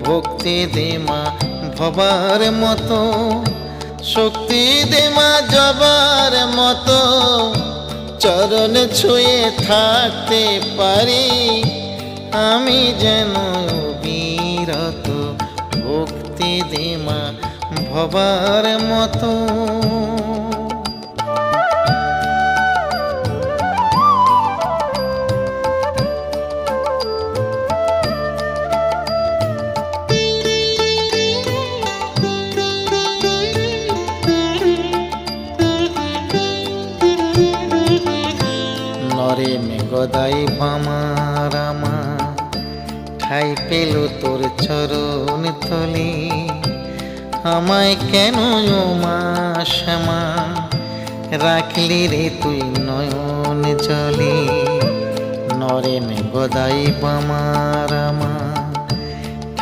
ভক্তি দে মা ভবার মতো, শক্তি দে মা জবার মতো, চরণ ছুঁয়ে থাকতে পারি আমি যেন বিরত। ভক্তি দে মা ভবার মতো। নরে মেঘদাই বামা রামা, ঠাই পেল তোর চরণ তলে, আমায় কেন ও মা শ্যামা রাখলি রে তুই নয়ন জলে। নরে মেঘদাই বামা রামা,